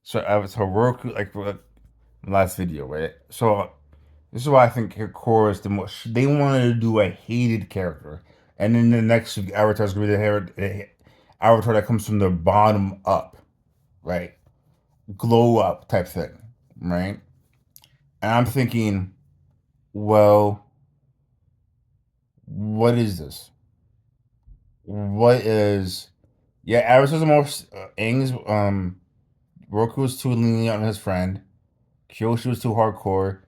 So Roku, last video, right? So this is why I think Korra is the most. They wanted to do a hated character, and then the next avatar is gonna be the avatar that comes from the bottom up, right? Glow up type thing, right? And I'm thinking, well, what is this? What is? Yeah, Avatar's the most Aang's Roku was too lenient on his friend. Kyoshi was too hardcore.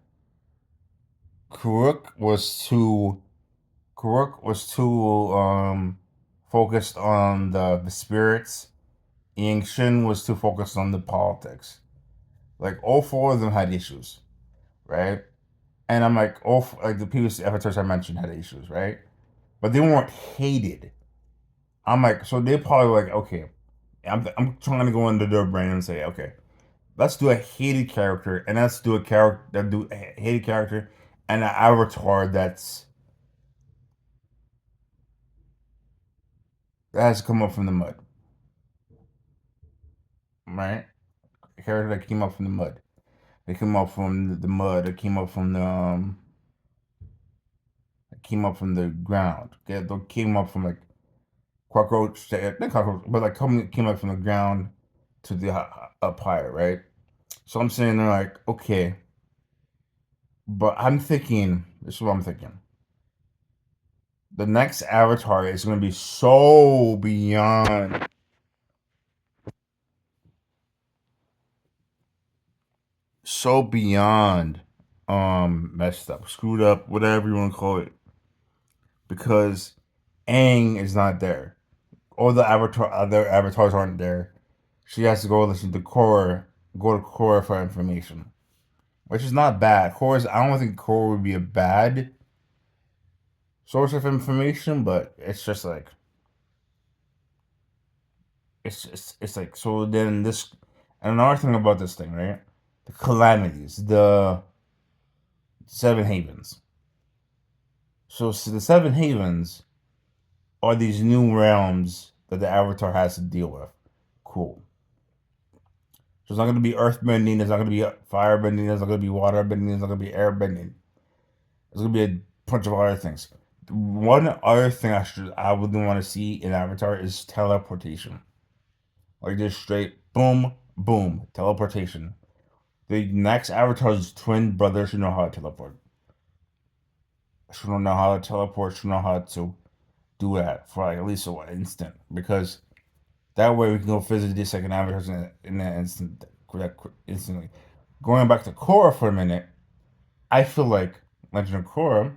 Kuruk was too Kuruk was too focused on the spirits. Yang Shin was too focused on the politics. Like all four of them had issues, right? And I'm like, like the previous avatars I mentioned had issues, right? But they weren't hated. I'm like, so they probably like, okay, I'm trying to go into their brain and say, okay, let's do a hated character, and let's do a character that do a hated character and an avatar that has come up from the mud, right? A character that came up from the mud. They came up from the mud. They came up from the they came up from the ground. They came up from like cockroach, not cockroach, but like came up from the ground to the up higher, right? So I'm saying they're like, okay, but I'm thinking this is what I'm thinking. The next avatar is going to be so beyond messed up, screwed up, whatever you want to call it, because Aang is not there. All the other avatars aren't there. She has to go listen to Korra, go to Korra for information, which is not bad. I don't think Korra would be a bad source of information, but it's just like it's like so. Then this and another thing about this thing, right? The calamities, the Seven Havens. So the Seven Havens are these new realms that the Avatar has to deal with. Cool. So it's not going to be earth bending. There's not going to be fire bending. There's not going to be water bending. There's not going to be air bending. There's going to be a bunch of other things. One other thing I would want to see in Avatar is teleportation. Like just straight boom, boom, teleportation. The next Avatar's twin brother should know how to teleport. Should know how to teleport. Should know how to do that for like at least an instant, because that way we can go visit the second Avatar in that instant, instantly. Going back to Korra for a minute, I feel like Legend of Korra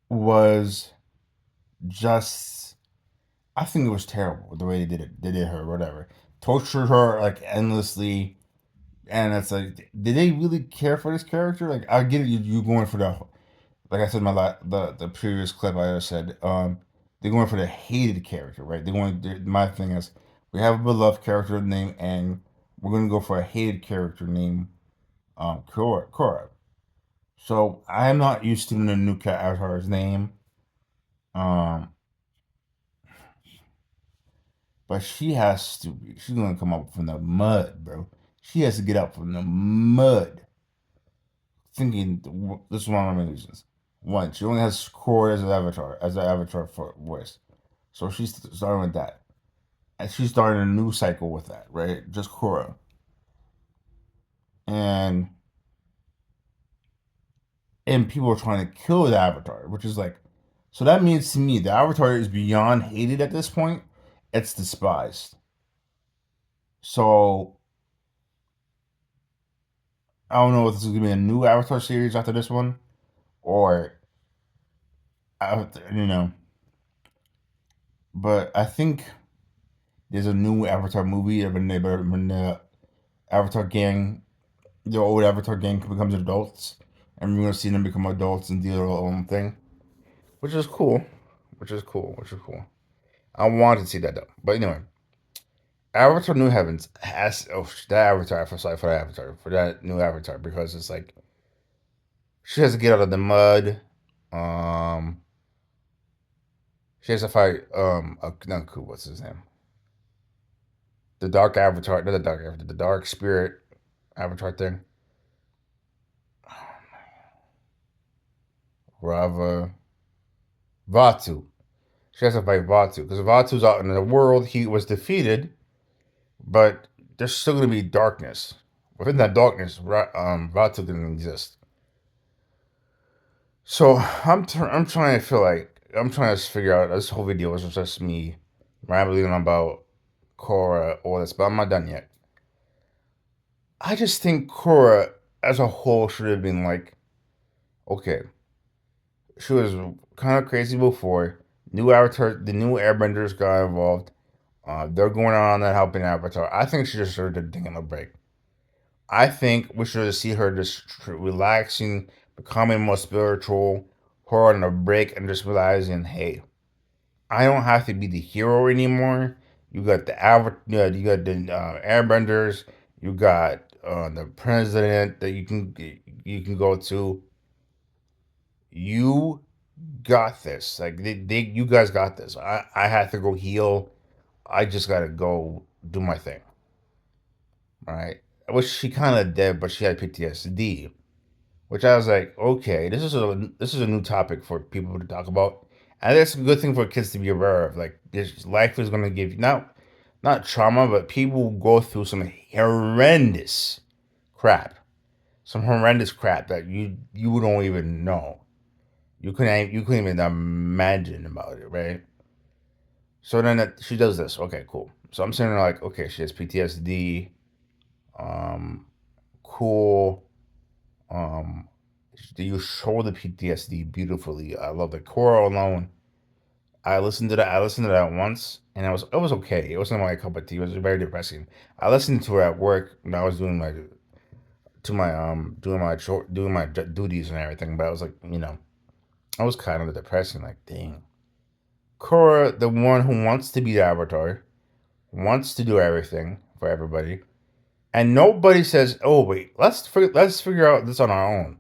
was just, I think it was terrible the way they did it. They did her, whatever, tortured her like endlessly, and it's like, did they really care for this character? Like, I get it, you going for the, like I said in the previous clip I just said, they're going for the hated character, right? My thing is, we have a beloved character named Aang, we're going to go for a hated character named Korra. So I'm not used to the new cat avatar's name, um, but she's gonna come up from the mud, bro. She has to get up from the mud. Thinking this is one of my reasons. One, she only has Korra as an avatar for voice. So she's starting with that. And she's starting a new cycle with that, right? Just Korra. And people are trying to kill the Avatar, which is like, so that means to me the Avatar is beyond hated at this point. It's despised. So I don't know if this is gonna be a new Avatar series after this one, or you know. But I think there's a new Avatar movie when the Avatar gang, the old Avatar gang becomes adults, and we're gonna see them become adults and do their own thing, which is cool, which is cool. I wanted to see that though, but anyway, Avatar New Heavens has that Avatar for that Avatar for that new Avatar, because it's like she has to get out of the mud. Um, she has to fight not cool. What's his name? the dark avatar, not the dark avatar, the dark spirit avatar thing. Rava Vatu. She has to fight Vatu because Vatu's out in the world. He was defeated, but there's still going to be darkness. Within that darkness, Vatu didn't exist. So I'm trying to feel like I'm trying to figure out. This whole video was just me rambling about Korra, all this, but I'm not done yet. I just think Korra as a whole should have been like, okay, she was kind of crazy before. New Avatar, the new Airbenders got involved. They're going on and helping Avatar. I think she just should have taken a break. I think we should see her just relaxing, becoming more spiritual, her on a break, and just realizing, hey, I don't have to be the hero anymore. You got the you got the Airbenders, you got the president that you can go to. You got this. Like you guys got this. I had to go heal. I just gotta go do my thing. All right. Which she kind of did, but she had PTSD. Which I was like, okay, this is a new topic for people to talk about, and that's a good thing for kids to be aware of. Like, this life is gonna give you not trauma, but people go through some horrendous crap, some horrendous crap that you don't even know. You couldn't even imagine about it, right? So then she does this. Okay, cool. So I'm sitting there like, okay, she has PTSD. Um, cool. Um, you show the PTSD beautifully. I love the Korra alone. I listened to that. I listened to that once, and it was okay. It wasn't my cup of tea. It was very depressing. I listened to it at work when I was doing my doing my duties and everything. But I was like, I was kind of depressing. Like, dang, Korra, the one who wants to be the Avatar, wants to do everything for everybody, and nobody says, "Oh, wait, let's figure out this on our own."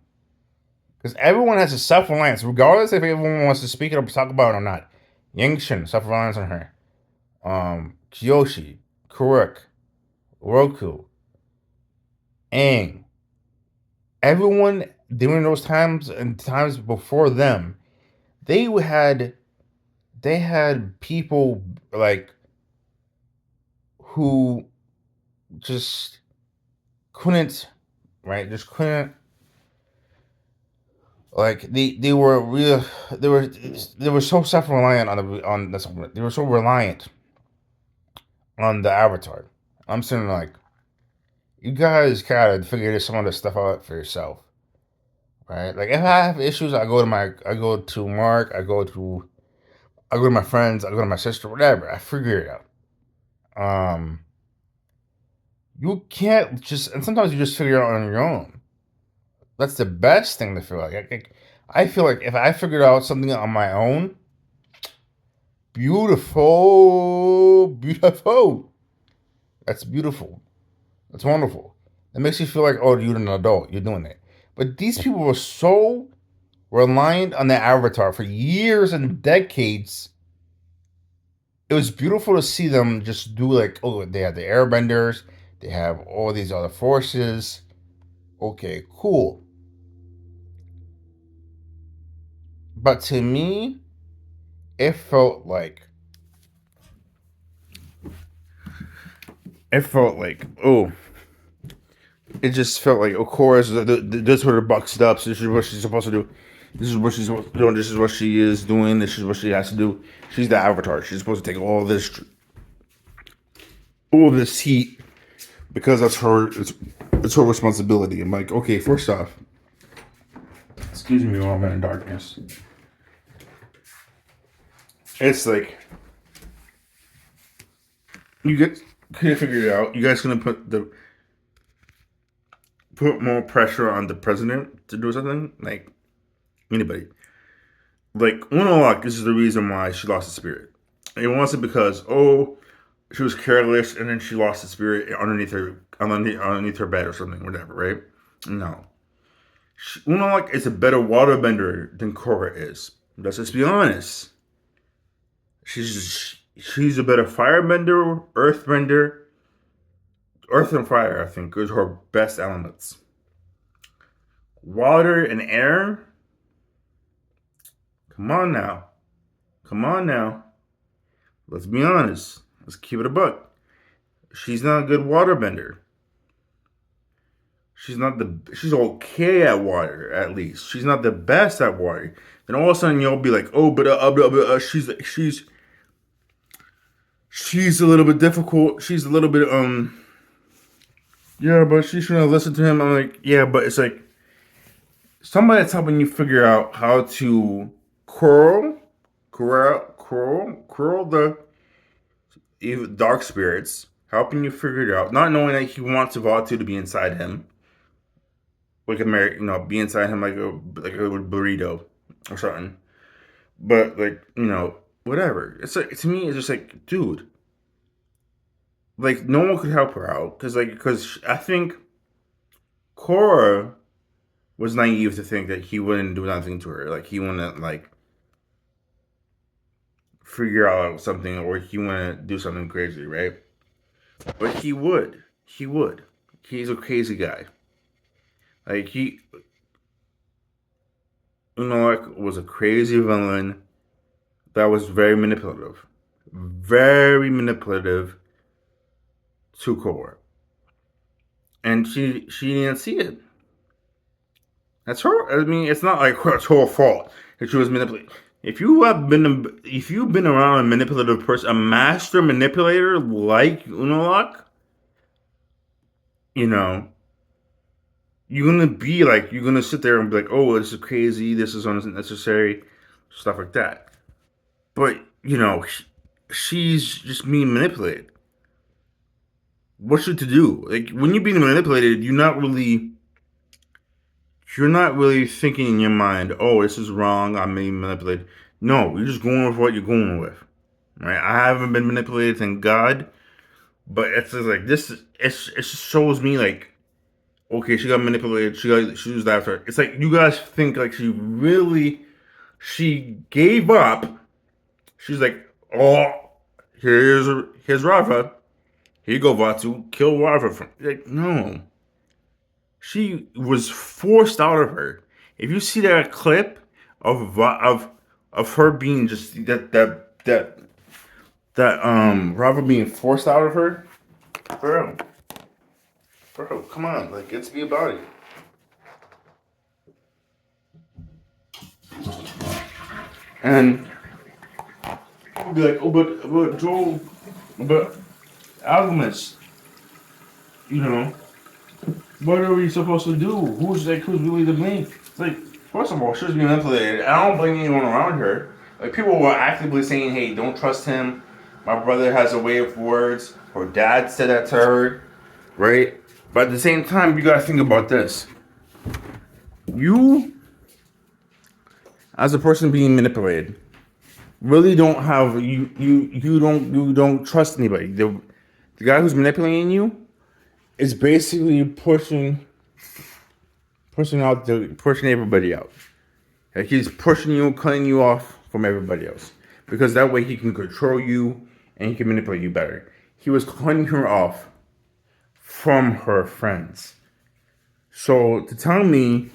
Because everyone has a self reliance, regardless if everyone wants to speak it up, talk about it or not. Yangshin, self reliance on her. Kyoshi, Kuruk, Roku, Aang. Everyone during those times and times before them, they had people like who just couldn't, right? Just couldn't, like they were real. They were so self reliant on this. They were so reliant on the Avatar. I'm saying, like, you guys gotta figure some of this stuff out for yourself, right? Like, if I have issues, I go to Mark, I go to my friends, I go to my sister, whatever. I figure it out. Um, you can't just, and sometimes you just figure it out on your own. That's the best thing to feel like. I feel like if I figured out something on my own, beautiful, beautiful. That's beautiful. That's wonderful. It makes you feel like, oh, you're an adult. You're doing it. But these people were so reliant on the Avatar for years and decades. It was beautiful to see them just do, like, oh, they have the airbenders. They have all these other forces. Okay, cool. But to me, it felt like oh, it just felt like, of course, this is what her buck stops. This is what she's supposed to do. This is what she's doing. This is what she is doing. This is what she has to do. She's the Avatar. She's supposed to take all this heat because that's her. It's her responsibility. I'm like, okay, first off, excuse me while I'm in darkness. It's like you get couldn't figure it out. You guys gonna put more pressure on the president to do something? Like, anybody. Like, Unalak is the reason why she lost the spirit. And it wasn't because, oh, she was careless and then she lost the spirit underneath her bed or something, whatever, right? No. Unalak is a better waterbender than Korra is. Let's just be honest. She's a better firebender, earthbender, Earth and fire, I think, is her best elements. Water and air, come on now. Come on now. Let's be honest. Let's keep it a buck. She's not a good waterbender. She's okay at water, at least. She's not the best at water. Then all of a sudden you'll be like, oh, but she's a little bit difficult. She's a little bit yeah, but she shouldn't listen to him. I'm like, yeah, but it's like somebody that's helping you figure out how to curl the dark spirits, helping you figure it out, not knowing that he wants Vaatu to be inside him, like be inside him like a burrito or something. But like, whatever. It's like to me, it's just like, dude, like no one could help her out because I think Korra was naive to think that he wouldn't do nothing to her. Like he wouldn't like figure out something or he wouldn't do something crazy, right? But he would. He would. He's a crazy guy. Like was a crazy villain that was very manipulative. Very manipulative to Korra. And she didn't see it. That's her. I mean, it's not like it's her fault that she was manipulated. If you've been around a manipulative person, a master manipulator like Unalak, you know, you're gonna sit there and be like, oh, this is crazy, this is unnecessary, stuff like that. But she's just being manipulated. What's she to do? Like when you're being manipulated, you're not really thinking in your mind, oh, this is wrong, I'm being manipulated. No, you're just going with what you're going with. Right? I haven't been manipulated, thank God. But it's just like this. It just shows me like, okay, she got manipulated. She was after. It's like you guys think like she gave up. She's like, oh, here's Rafa. Here you go, Vatu. Kill Rafa from. Like no, she was forced out of her. If you see that clip of her being just that Rafa being forced out of her, bro, come on, like let's be about it. And we'll be like, oh, but Joel, but Alchemist, you know, what are we supposed to do? Who's really to blame? It's like, first of all, she's being manipulated. I don't blame anyone around her. Like people were actively saying, hey, don't trust him. My brother has a way of words. Her dad said that to her, right? But at the same time, you gotta think about this. You, as a person being manipulated, really don't have you don't trust anybody. The guy who's manipulating you is basically pushing everybody out. Like he's pushing you, cutting you off from everybody else because that way he can control you and he can manipulate you better. He was cutting her off from her friends. So to tell me,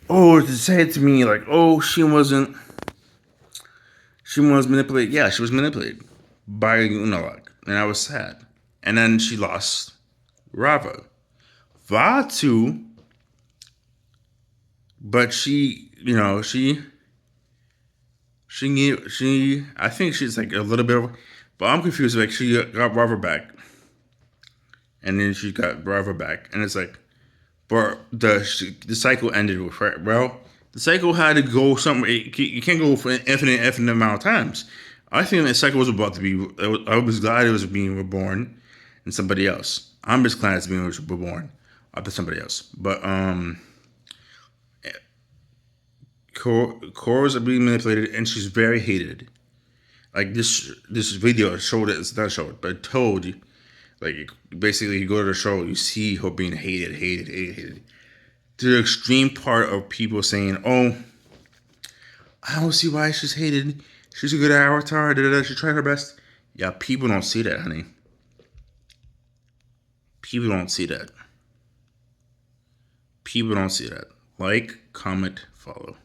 to say it to me like, oh, she was manipulated. Yeah, she was manipulated by Unalak, and I was sad. And then she lost Rava. Vatu, but I think she's like a little bit of, but I'm confused. Like she got Rava back, and then she got Rava back, and it's like, but the cycle ended with her. Well, the cycle had to go somewhere. You can't go for an infinite amount of times. I think that cycle was about to be. I was glad it was being reborn in somebody else. I'm just glad it's being reborn after somebody else. But cores are being manipulated, and she's very hated. Like this video showed it. It's not showed, but it told you. Like basically, you go to the show, you see her being hated. To the extreme part of people saying, "Oh, I don't see why she's hated. She's a good avatar. She tried her best." Yeah, people don't see that, honey. People don't see that. People don't see that. Like, comment, follow.